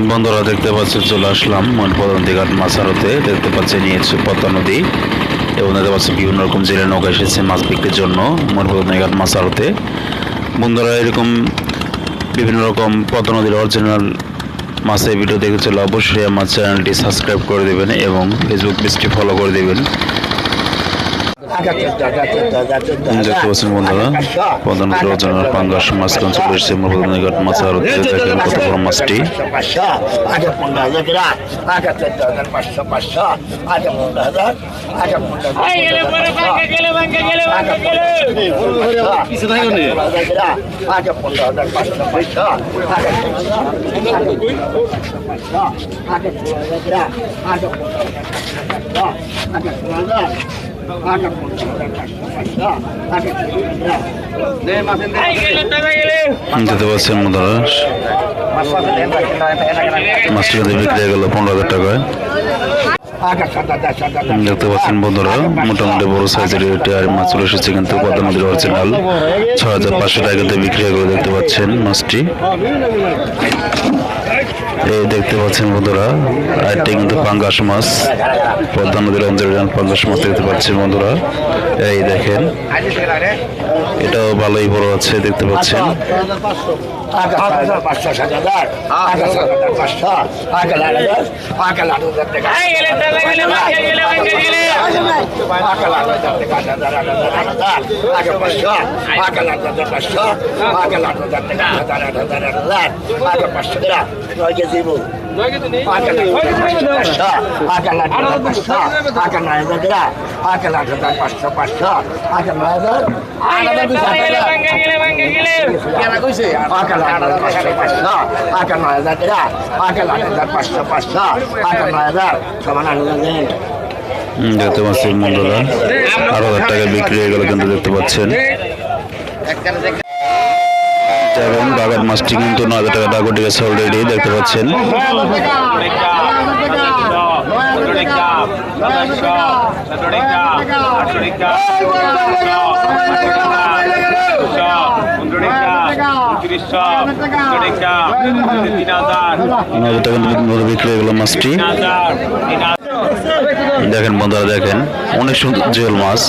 বন্ধুরা দেখতে পাচ্ছেন চলে আসলাম মনপদন্তি ঘাট মাছ আড়তে। দেখতে পাচ্ছেন নিয়েছে পদ্মা নদী এবং দেখতে পাচ্ছেন বিভিন্ন রকম জেলে নৌকা এসেছে মাছ বিক্রির জন্য মনপদন্তি ঘাট মাছ আড়তে। বন্ধুরা এরকম বিভিন্ন রকম পদ্মা নদীর অরিজিনাল মাছের ভিডিও দেখতে চলে অবশ্যই আমার চ্যানেলটি সাবস্ক্রাইব করে দেবেন এবং ফেসবুক পেজটি ফলো করে দেবেন। দেখতে পাচ্ছেন বন্ধুরা পদ্মা নদীর অরিজিনাল পাঙ্গাস মাছ চলে এসেছে মনপদন্তি ঘাট মাছ আড়তে। দেখেন কত বড় মাছটি। দেখতে পাচ্ছেন বন্ধুরা মাছটি বিক্রি হয়ে গেল 15,000 টাকায়। দেখতে পাচ্ছেন বন্ধুরা মোটামুটি বড় সাইজের মাছ চলে এসেছে কিন্তু পদ্মা নদীর অরিজিনাল 6,500 টাকাতে বিক্রি হয়ে গেল। দেখতে পাচ্ছেন মাছটি এই দেখতে পাচ্ছেন বন্ধুরা আরেকটি কিন্তু পাঙ্গাস মাছ পদ্মা নদীর অরিজিনাল পাঙ্গাস মাছ দেখতে পাচ্ছেন বন্ধুরা। এই দেখেন এটাও ভালোই বড় আছে দেখতে পাচ্ছেন। দেখতে পাচ্ছেন বন্ধুরা 8,000 টাকা বিক্রি হয়ে গেল কিন্তু দেখতে পাচ্ছেন। বাগান মাছটি কিন্তু 9,000 টাকা দাগ উঠে গেছে অলরেডি দেখতে পাচ্ছেন। বিক্রি হয়ে গেল মাছটি। দেখেন বন্ধুরা দেখেন অনেক সুন্দর জিওল মাছ।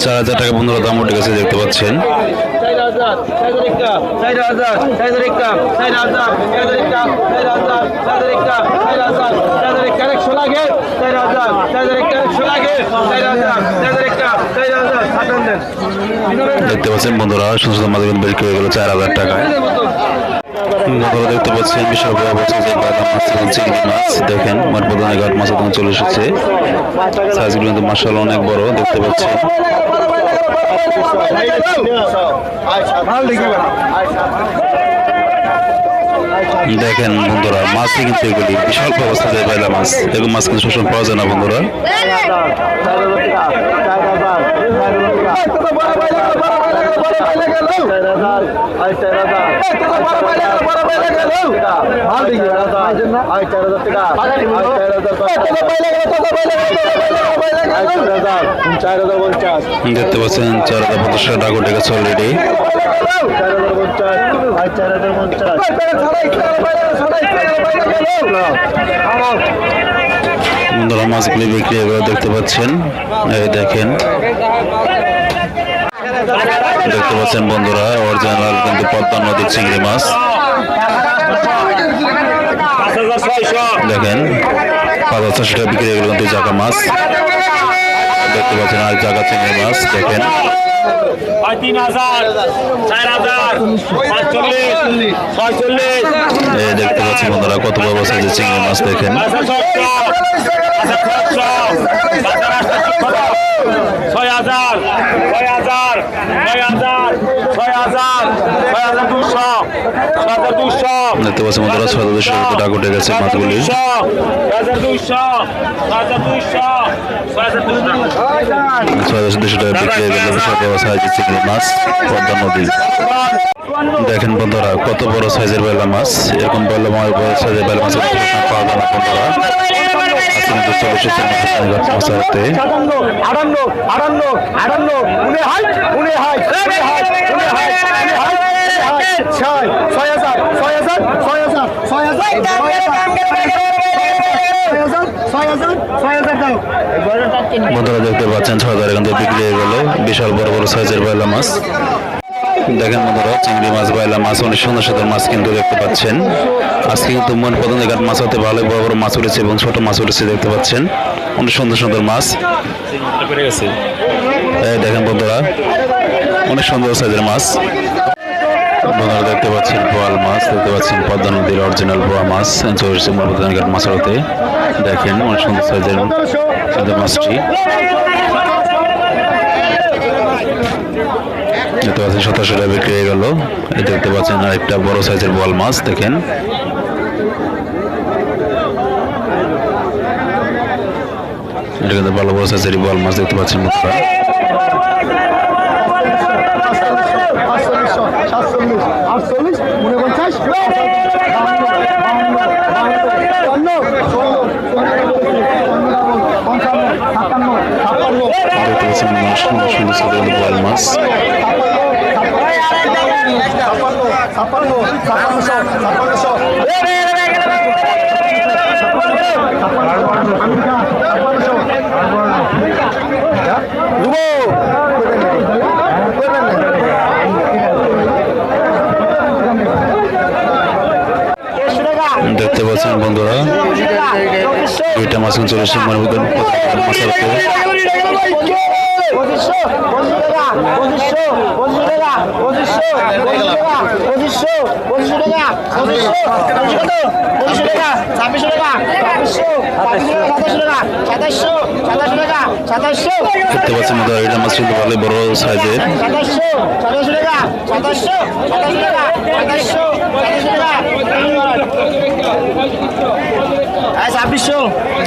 4,000 টাকা বন্ধুরা দাম উঠে গেছে দেখতে পাচ্ছেন। দেখতে পাচ্ছেন বন্ধুরা সুন্দর সুন্দর মাছ বিক্রি হয়ে গেল 4,000 টাকায়। বন্ধুরা দেখতে পাচ্ছেন বিশাল বড় চিংড়ি মাছ দেখেন মনপদন্তি ঘাট মাছ চলে এসেছে। সাইজগুলো কিন্তু মাশাআল্লাহ অনেক বড় দেখতে পাচ্ছেন। দেখেন বন্ধুরা মাছই কিন্তু এগুলি বিশাল ব্যবস্থা দেয় বাইলা মাছ এরকম মাছ কিন্তু সবসময় পাওয়া যায় না বন্ধুরা। দেখতে পাচ্ছেন 4,500 টাকা উঠে গেছে অলরেডি। বন্ধুরা মাছগুলি বিক্রি হয়ে দেখতে পাচ্ছেন। এই দেখেন দেখতে পাচ্ছেন বন্ধুরা অরিজিনাল কিন্তু পদ্মা নদীর চিংড়ি মাছ দেখেন 5,600 টাকা বিক্রি হয়ে গেল কিন্তু জাগা মাছ দেখতে পাচ্ছেন। আর জাগা চিংড়ি মাছ দেখেন 3,000, 4,000, 45, 46 দেখতে পাচ্ছেন বন্ধুরা কত বড় সাইজের চিংড়ি মাছ দেখেন। 6,000, 6,000, 6,000, 6,000, 6,200, 6,200 দেখতে পাচ্ছেন বন্ধুরা 6,200 টাকা উঠে গেছে মাছগুলি। 6,200, 6,200 টাকা বিক্রি হয়ে গেল বিশাল বড় সাইজের চিংড়ি মাছ পদ্মা নদী। দেখেন বন্ধুরা কত বড় সাইজের বেলা মাছ এরকম বড় সাইজের বেলা মাছ পাওয়া যায় না বন্ধুরা। মাছ কিন্তু চলে এসেছে মাছ আড়তে। 6,000 বন্ধুরা দেখতে পাচ্ছেন 6,000 এখান থেকে বিক্রি হয়ে গেল। বিশাল বড় বড় সাইজের বাইলা মাছ। দেখেন বন্ধুরা চিংড়ি মাছ বাইলা মাছ অনেক সুন্দর সুন্দর মাছ কিন্তু দেখতে পাচ্ছেন। আজকে কিন্তু মন পছন্দ ঘাট মাছ হতে ভালো বড় বড় মাছ উঠেছে এবং ছোট মাছ উঠেছে দেখতে পাচ্ছেন। অনেক সুন্দর সুন্দর মাছ এই দেখেন বন্ধুরা অনেক সুন্দর সাইজের মাছ। বন্ধুরা দেখতে পাচ্ছেন বোয়াল মাছ, দেখতে পাচ্ছেন পদ্মা নদীর অরিজিনাল বোয়া মাছ চলছে মন ঘাট মাছ হতে। দেখেন অনেক সুন্দর সাইজের মাছটি দেখতে পাচ্ছেন 2700 টাকা বিক্রি হয়ে গেল। এই দেখতে পাচ্ছেন আরেকটা বড় সাইজের বোয়াল মাছ। দেখেন এটা কিন্তু ভালো বড় সাইজের বোয়াল মাছ দেখতে পাচ্ছেন বন্ধুরা। 48 দেখতে পাচ্ছেন সুন্দর সুন্দর সাইজের বোয়াল মাছ। দেখতে পাচ্ছেন বন্ধুরা দুইটা মাছ চলে এসেছে মনের মাছের উপরে। দেখতে পাচ্ছেন বন্ধুরা এটা মাছ কিন্তু ভালো বড় সাইজের।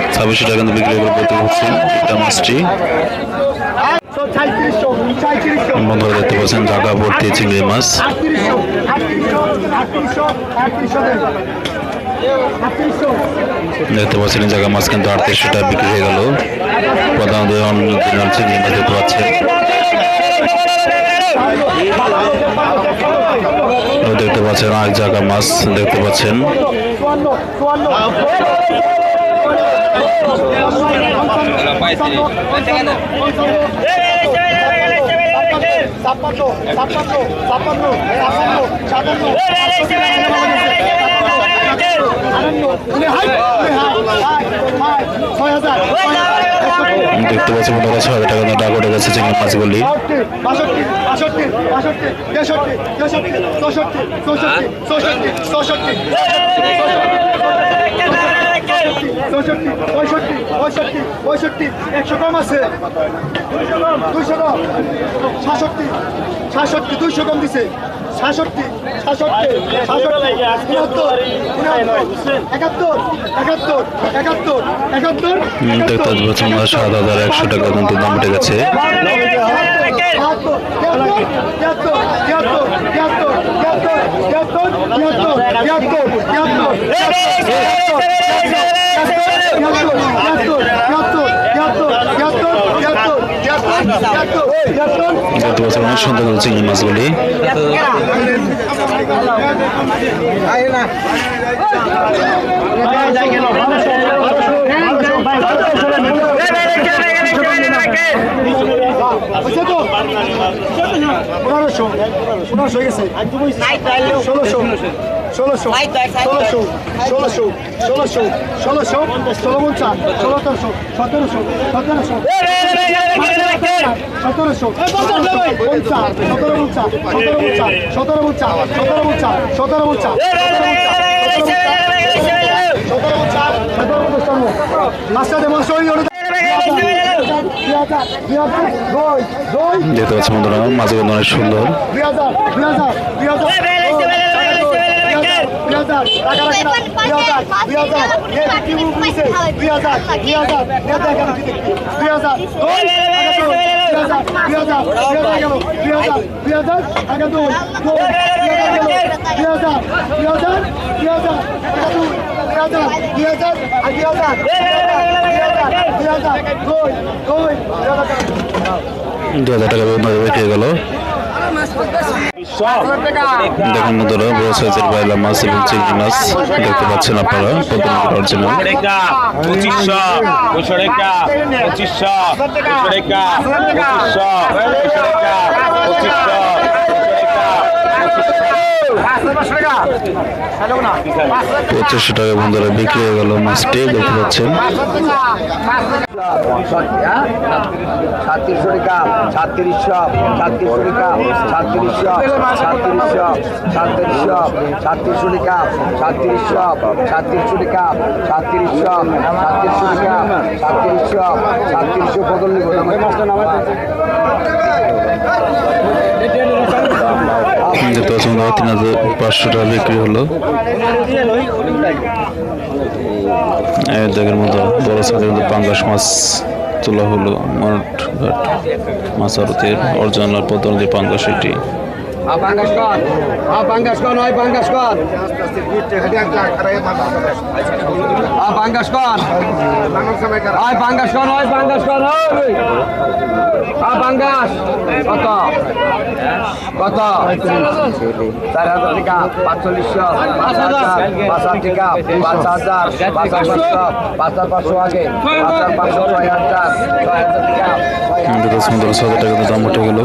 2600 টাকা কিন্তু বিক্রি করে বলতে পারছেন এটা মাছটি। বন্ধুরা দেখতে পাচ্ছেন ঢাকা ভর্তি চিংড়ি মাছ। দেখতে পাচ্ছেন জায়গা মাছ কিন্তু 3800 টাকা বিক্রি হয়ে গেল। প্রধানত অরিজিনাল চিংড়ি মাছ দেখতে পাচ্ছেন। দেখতে পাচ্ছেন আরেক জায়গা মাছ দেখতে পাচ্ছেন। দেখতে পাচ্ছি বন্ধুরা 6,000 টাকা ডাক উঠে গেছে চিংড়ি মাছগুলি। একশো কম আছে 200 কম 66 200 কম দিছে 66 দেখতে পাচ্ছেন 7,100 টাকা কিন্তু দাম উঠে গেছে। দেখতে পাচ্ছেন অনেক সুন্দর চিংড়ি মাছগুলি। দেখতে পাচ্ছি বন্ধুরা মাছগুলো অনেক সুন্দর। টাকা বিক্রি হয়ে গেল। দেখুন বন্ধুরা, বড় সাইজের বাইলা মাছ এবং চিংড়ি মাছ দেখতে পাচ্ছেন আপনারা, প্রতিনিধির অরিজিনাল। 2500 2500 পঁচিশশো টাকা বন্ধুরা বিক্রি হয়ে গেল মাছটি, দেখতে পাচ্ছেন। 3600 টাকা, 3600, 3600 টাকা, 3600, 3600, 3600, 3600 টাকা, 3600, 3600 টাকা, 3600, 3600 টাকা, 3600, 3600 বদল নিব না মাছটা নামাতে। দেখতে পাচ্ছেন 3500 টাকা বিক্রি হলো। দেখের মতো বড় সাইজের মধ্যে পাঙ্গাস মাছ তোলা হলো মনঘাট মাছ আড়তের অরিজিনাল প্রতিনিধি পাঙ্গাস এটি। পাঙ্গাস কর, পাঙ্গাস কর, নয় পাঙ্গাস কর, পাঙ্গাস কর, পাঙ্গাস কর, নয় পাঙ্গাস কর, পাঙ্গাস কত কত 4000 টাকা, 4500, 5000, 5000 টাকা, 5000, 5500, 5500 আগে, 5500, 6000, 6000 টাকা, 6000 টাকা দাম উঠে গেল।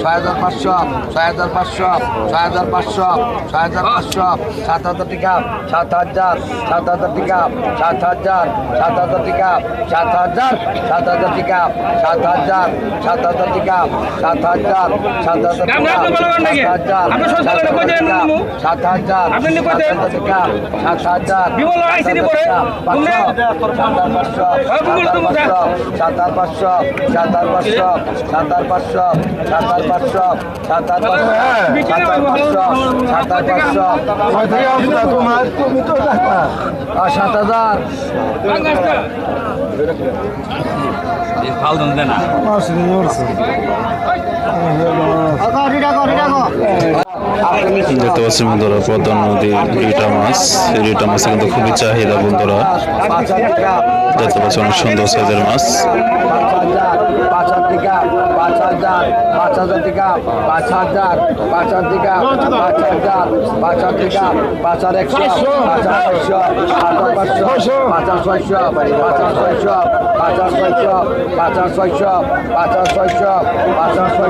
6500, 6500, 6500, 6500, 7000 টাকা, 7000, 7000 টাকা, 7000, 7000 টাকা, 7000, 7000 টাকা, 7000, 7000 টাকা, 7000, 7000 টাকা, 7000, 7000 টাকা, 7000, 7000 টাকা, 7000, দেখতে পাচ্ছি বন্ধুরা পদ্মা নদীর রিটা মাছ। এই রিটা মাছ কিন্তু খুবই চাহিদা বন্ধুরা, দেখতে পাচ্ছি অনেক সুন্দর সাইজের মাছ। 5000 টাকা, 5000, 5000 টাকা, 5000, 5000 টাকা, 5000, 5000 টাকা, 5100, 5600, 5500, 5600, 5600, 5600, 5600, 5600,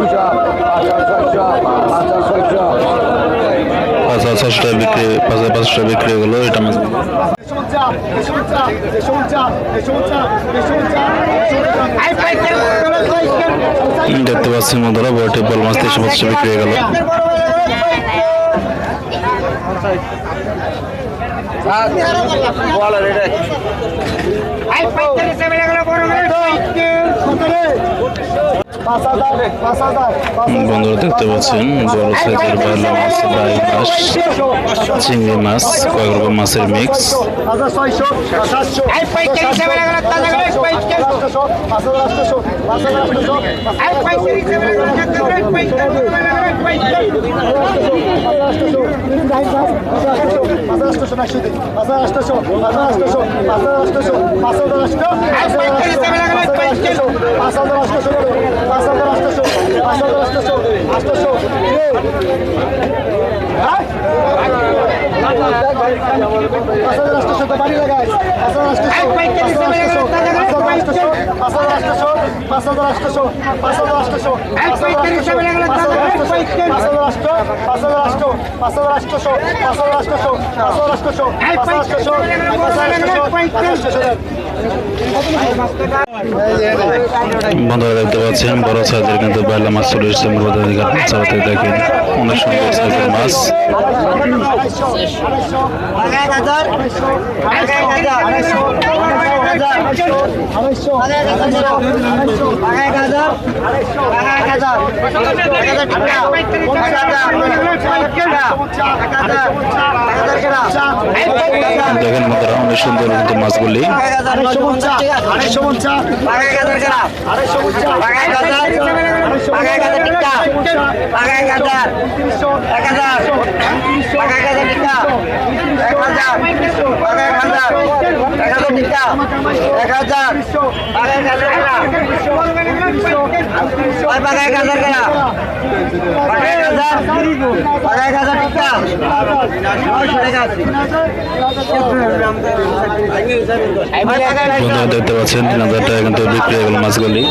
5600, 5600, 5,500 টাকা বিক্রি, 5,500 টাকা বিক্রি হয়ে গেলো এটা মাছ। দেখতে পাচ্ছি বন্ধুরা বড় টেবল মাছ 300 বিক্রি হয়ে গেল। বন্ধুরা দেখতে পাচ্ছেন বড় সাইজের বাইলা মাছ, বাইল মাছ, চিংড়ি মাছ, কয়েক রকম মাছের মিক্স। বন্ধুরা দেখতে পাচ্ছেন বড় সাইজের কিন্তু বাইলা মাছ চলে এসেছে। দেখেন অনেক সুন্দর সাইজের মাছ। দেখেন বন্ধুরা অনেক সুন্দর কিন্তু মাছগুলি। বন্ধুরা দেখতে পাচ্ছেন 3,000 টাকা কিন্তু বিক্রি হয়ে গেল মাছগুলি।